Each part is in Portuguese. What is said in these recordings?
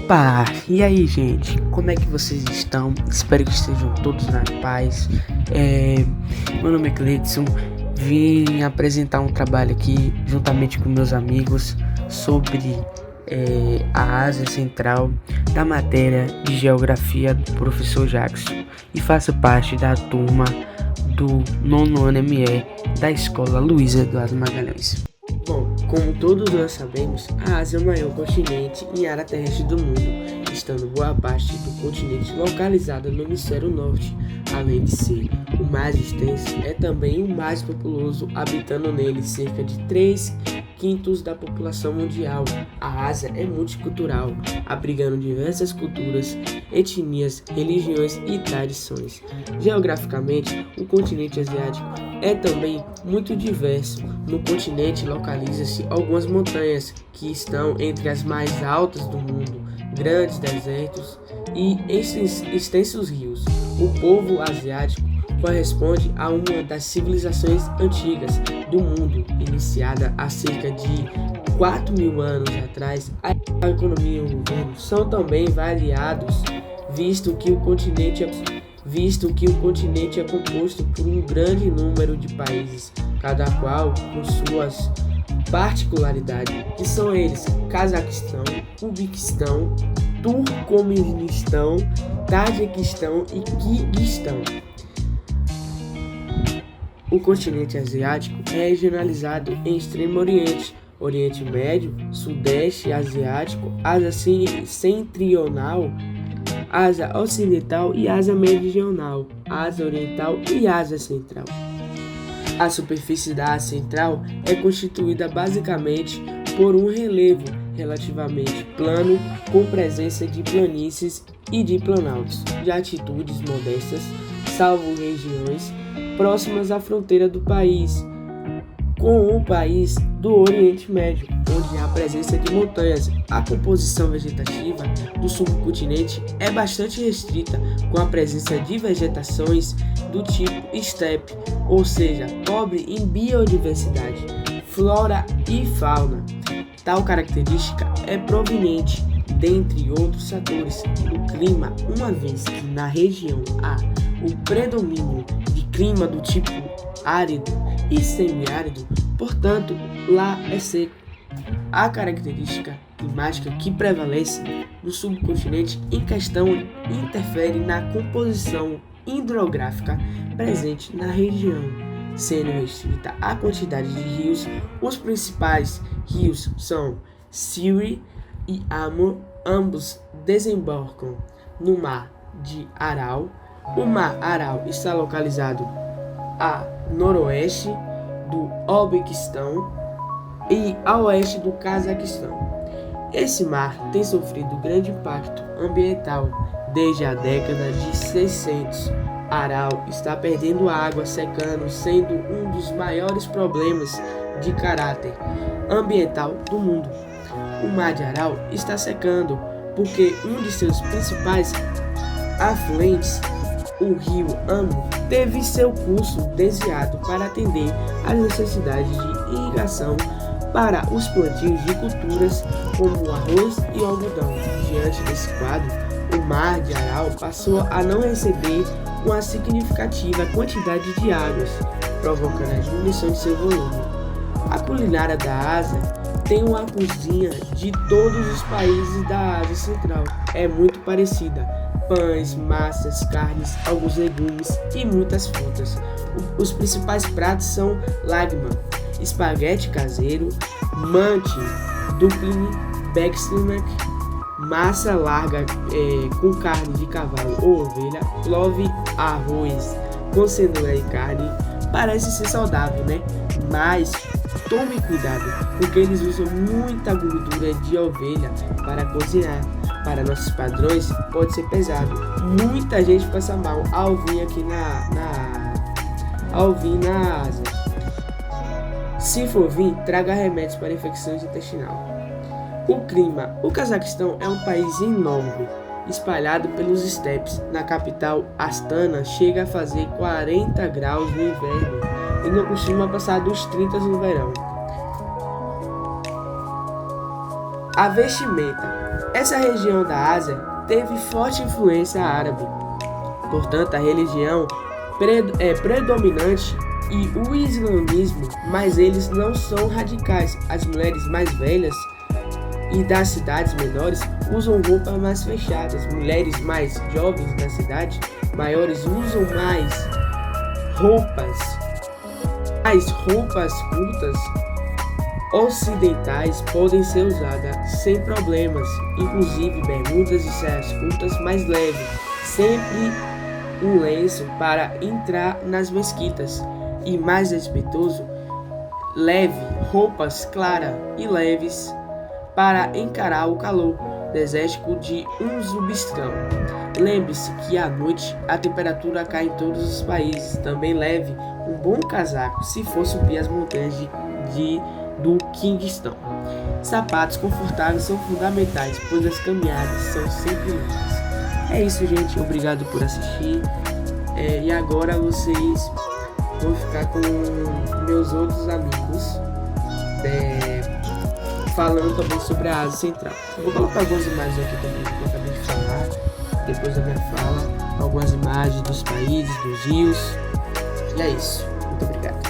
Opa! E aí, gente? Como é que vocês estão? Espero que estejam todos na paz. Meu nome é Cleidson. Vim apresentar um trabalho aqui, juntamente com meus amigos, sobre a Ásia Central, da matéria de Geografia do professor Jackson. E faço parte da turma do 9º ano ME da Escola Luiz Eduardo Magalhães. Bom, como todos nós sabemos, a Ásia é o maior continente em área terrestre do mundo, estando boa parte do continente localizada no hemisfério norte. Além de ser o mais extenso, é também o mais populoso, habitando nele cerca de 3/5 da população mundial. A Ásia é multicultural, abrigando diversas culturas, etnias, religiões e tradições. Geograficamente, o continente asiático é também muito diverso. No continente localizam-se algumas montanhas que estão entre as mais altas do mundo, grandes desertos e extensos rios. O povo asiático corresponde a uma das civilizações antigas do mundo, iniciada há cerca de 4.000 anos atrás. A economia e o governo são também variados, visto que o continente é composto por um grande número de países, cada qual com suas particularidades, que são eles: Cazaquistão, Uzbequistão, Turcomenistão, Tajiquistão e Quirguistão. O continente asiático é regionalizado em Extremo Oriente, Oriente Médio, Sudeste Asiático, Ásia Setentrional, Ásia Ocidental e Ásia Meridional, Ásia Oriental e Ásia Central. A superfície da Ásia Central é constituída basicamente por um relevo relativamente plano, com presença de planícies e de planaltos, de altitudes modestas, salvo regiões próximas à fronteira do país com o país do Oriente Médio, onde há a presença de montanhas. A composição vegetativa do subcontinente é bastante restrita, com a presença de vegetações do tipo estepe, ou seja, pobre em biodiversidade, flora e fauna. Tal característica é proveniente, dentre outros fatores, do clima, uma vez que na região há o predomínio de clima do tipo árido e semiárido, portanto, lá é seco. A característica climática que prevalece no subcontinente em questão interfere na composição hidrográfica presente na região, sendo restrita a quantidade de rios. Os principais rios são Siri e Amur, ambos desembocam no Mar de Aral. O Mar Aral está localizado a noroeste do Uzbequistão e a oeste do Cazaquistão. Esse mar tem sofrido grande impacto ambiental desde a década de 600. Aral está perdendo água, secando, sendo um dos maiores problemas de caráter ambiental do mundo. O Mar de Aral está secando porque um de seus principais afluentes, o rio Amur, teve seu curso desviado para atender às necessidades de irrigação para os plantios de culturas como arroz e algodão. Diante desse quadro, o Mar de Aral passou a não receber uma significativa quantidade de águas, provocando a diminuição de seu volume. A culinária da Ásia tem uma cozinha de todos os países da Ásia Central. É muito parecida: pães, massas, carnes, alguns legumes e muitas frutas. Os principais pratos são lagman, espaguete caseiro, manti, dumpling, bekslimek, massa larga com carne de cavalo ou ovelha, plov, arroz com cenoura e carne. Parece ser saudável, né? Mas tome cuidado, porque eles usam muita gordura de ovelha para cozinhar. Para nossos padrões, pode ser pesado. Muita gente passa mal ao vir aqui na Ásia. Se for vir, traga remédios para infecções intestinais. O clima. O Cazaquistão é um país enorme, espalhado pelos estepes. Na capital, Astana, chega a fazer 40 graus no inverno e não costuma passar dos 30 no verão. A vestimenta. Essa região da Ásia teve forte influência árabe. Portanto, a religião é predominante e o islamismo, mas eles não são radicais. As mulheres mais velhas e das cidades menores usam roupas mais fechadas. Mulheres mais jovens da cidade maiores usam mais roupas curtas ocidentais podem ser usadas sem problemas, inclusive bermudas e saias curtas mais leves, sempre um lenço para entrar nas mesquitas e mais respeitoso, leve roupas claras e leves para encarar o calor desértico de um substrão. Lembre-se que à noite a temperatura cai em todos os países. Também leve um bom casaco se for subir as montanhas do Quirguistão. Sapatos confortáveis são fundamentais, pois as caminhadas são sempre longas. É isso, gente. Obrigado por assistir. E agora vocês vão ficar com meus outros amigos falando também sobre a Ásia Central. Vou colocar algumas imagens aqui também que eu acabei de falar, depois da minha fala, algumas imagens dos países, dos rios. E é isso. Muito obrigado.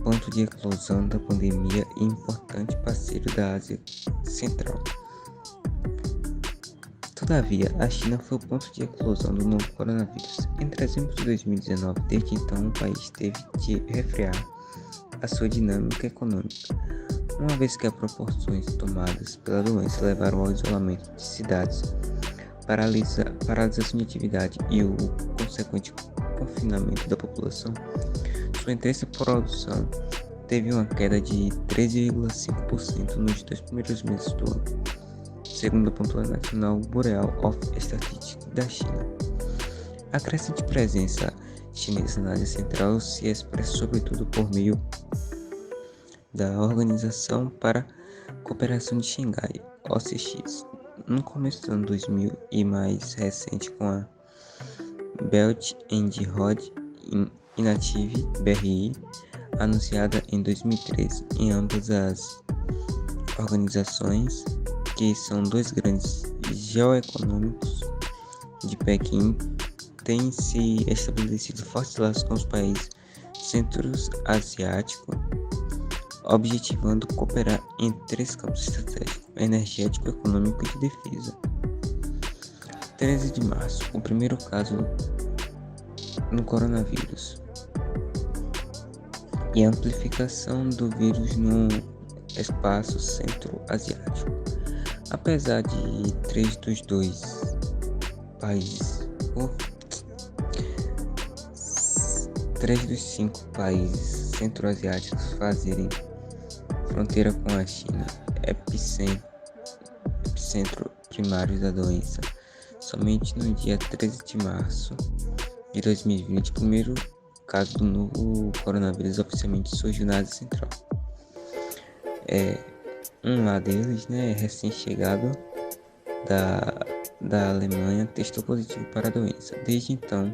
Ponto de eclosão da pandemia e importante parceiro da Ásia Central. Todavia, a China foi o ponto de eclosão do novo coronavírus. Em dezembro de 2019, desde então, o país teve de refrear a sua dinâmica econômica, uma vez que as proporções tomadas pela doença levaram ao isolamento de cidades, paralisação de atividade e o consequente confinamento da população. Sua intensa produção teve uma queda de 13,5% nos 2 primeiros meses do ano, segundo a pontuação National Bureau of Statistics da China. A crescente presença chinesa na Ásia Central se expressa sobretudo por meio da Organização para a Cooperação de Xangai, OCX, no começo do ano 2000 e mais recente com a Belt and Road Initiative (BRI), anunciada em 2013. Em ambas as organizações, que são dois grandes geoeconômicos de Pequim, têm se estabelecido fortes laços com os países centro-asiáticos, objetivando cooperar em 3 campos estratégicos: energético, econômico e de defesa. 13 de março, o primeiro caso no coronavírus e a amplificação do vírus no espaço centro-asiático. Apesar de 3 dos 5 países centro-asiáticos fazerem fronteira com a China, epicentro primário da doença, somente no dia 13 de março de 2020, o primeiro caso do novo coronavírus oficialmente surgiu na Ásia Central. Um lá deles, recém-chegado da Alemanha, testou positivo para a doença. Desde então,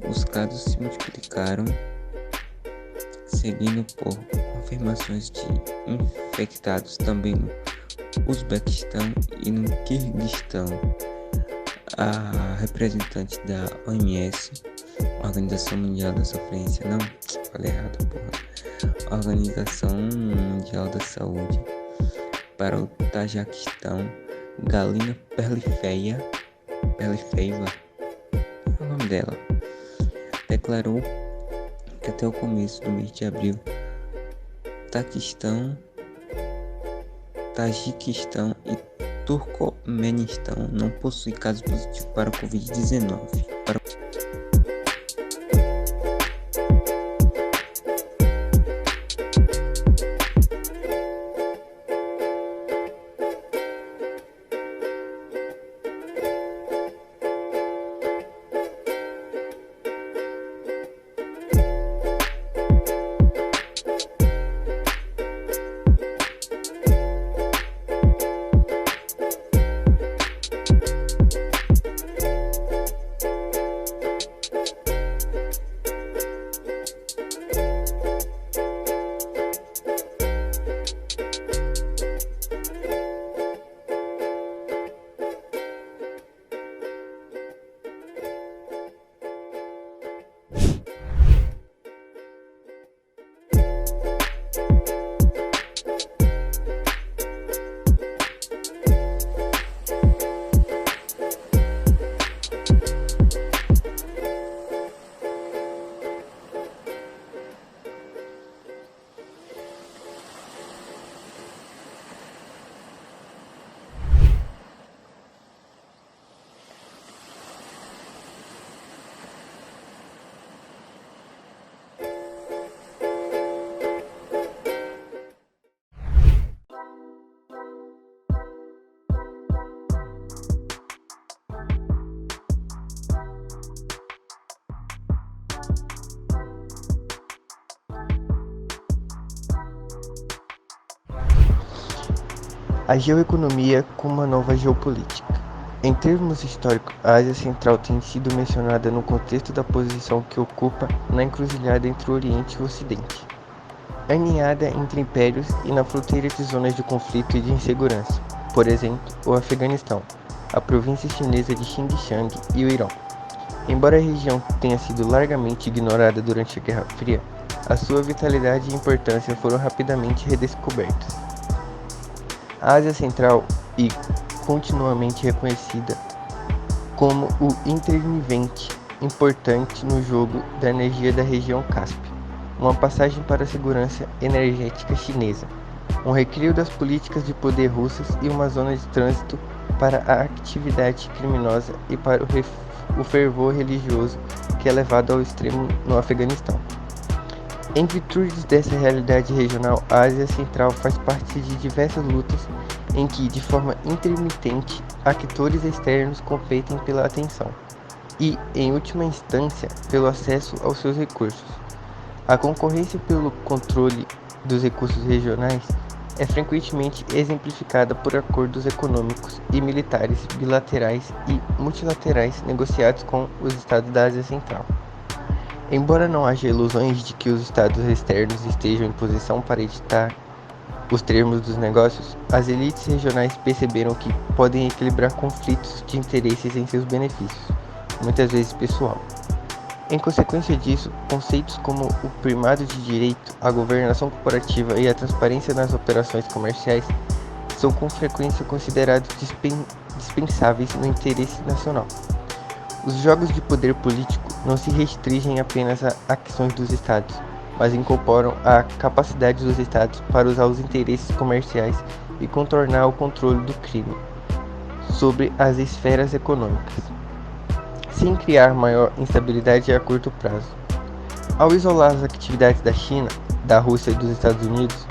os casos se multiplicaram, seguindo por confirmações de infectados também no Uzbequistão e no Quirguistão. A representante da OMS Organização Mundial da Sofrência, não, falei errado, porra. Organização Mundial da Saúde. Para o Tajiquistão, Galina Perlifeia, é o nome dela, declarou que até o começo do mês de abril, Tajiquistão e Turcomenistão não possuem casos positivos para o Covid-19. A geoeconomia como uma nova geopolítica. Em termos históricos, a Ásia Central tem sido mencionada no contexto da posição que ocupa na encruzilhada entre o Oriente e o Ocidente, aninhada entre impérios e na fronteira de zonas de conflito e de insegurança, por exemplo, o Afeganistão, a província chinesa de Xinjiang e o Irã. Embora a região tenha sido largamente ignorada durante a Guerra Fria, a sua vitalidade e importância foram rapidamente redescobertas. A Ásia Central é continuamente reconhecida como o interveniente importante no jogo da energia da região Cáspia, uma passagem para a segurança energética chinesa, um recrio das políticas de poder russas e uma zona de trânsito para a atividade criminosa e para o fervor religioso que é levado ao extremo no Afeganistão. Em virtude dessa realidade regional, a Ásia Central faz parte de diversas lutas em que, de forma intermitente, atores externos competem pela atenção e, em última instância, pelo acesso aos seus recursos. A concorrência pelo controle dos recursos regionais é frequentemente exemplificada por acordos econômicos e militares bilaterais e multilaterais negociados com os estados da Ásia Central. Embora não haja ilusões de que os estados externos estejam em posição para editar os termos dos negócios, as elites regionais perceberam que podem equilibrar conflitos de interesses em seus benefícios, muitas vezes pessoal. Em consequência disso, conceitos como o primado de direito, a governação corporativa e a transparência nas operações comerciais são com frequência considerados dispensáveis no interesse nacional. Os jogos de poder político não se restringem apenas a ações dos estados, mas incorporam a capacidade dos estados para usar os interesses comerciais e contornar o controle do crime sobre as esferas econômicas, sem criar maior instabilidade a curto prazo. Ao isolar as atividades da China, da Rússia e dos Estados Unidos,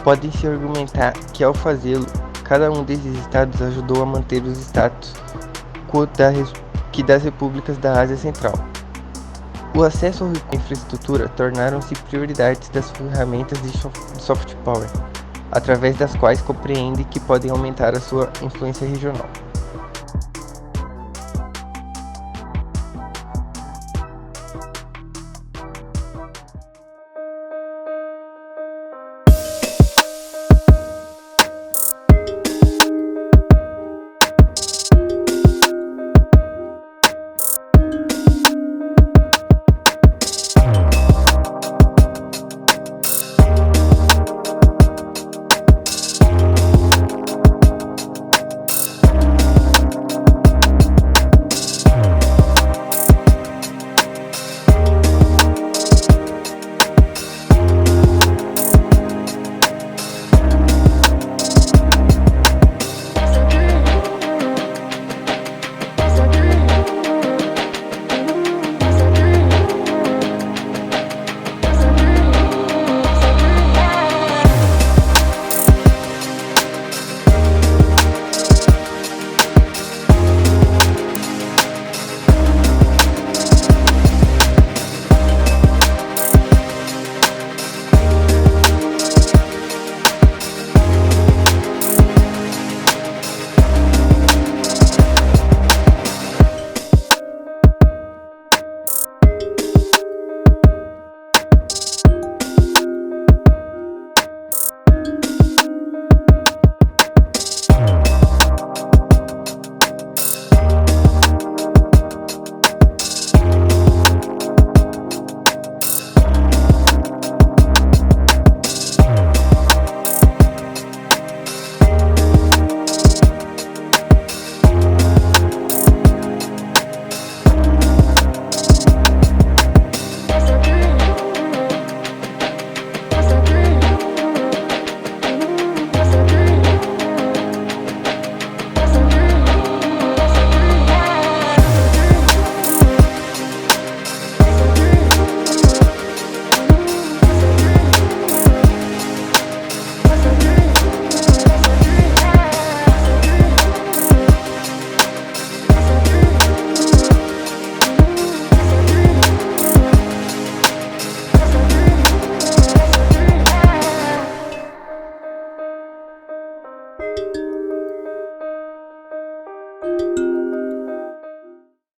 pode-se argumentar que ao fazê-lo, cada um desses estados ajudou a manter os status quo das repúblicas da Ásia Central. O acesso à infraestrutura tornaram-se prioridades das ferramentas de soft power, através das quais compreende que podem aumentar a sua influência regional.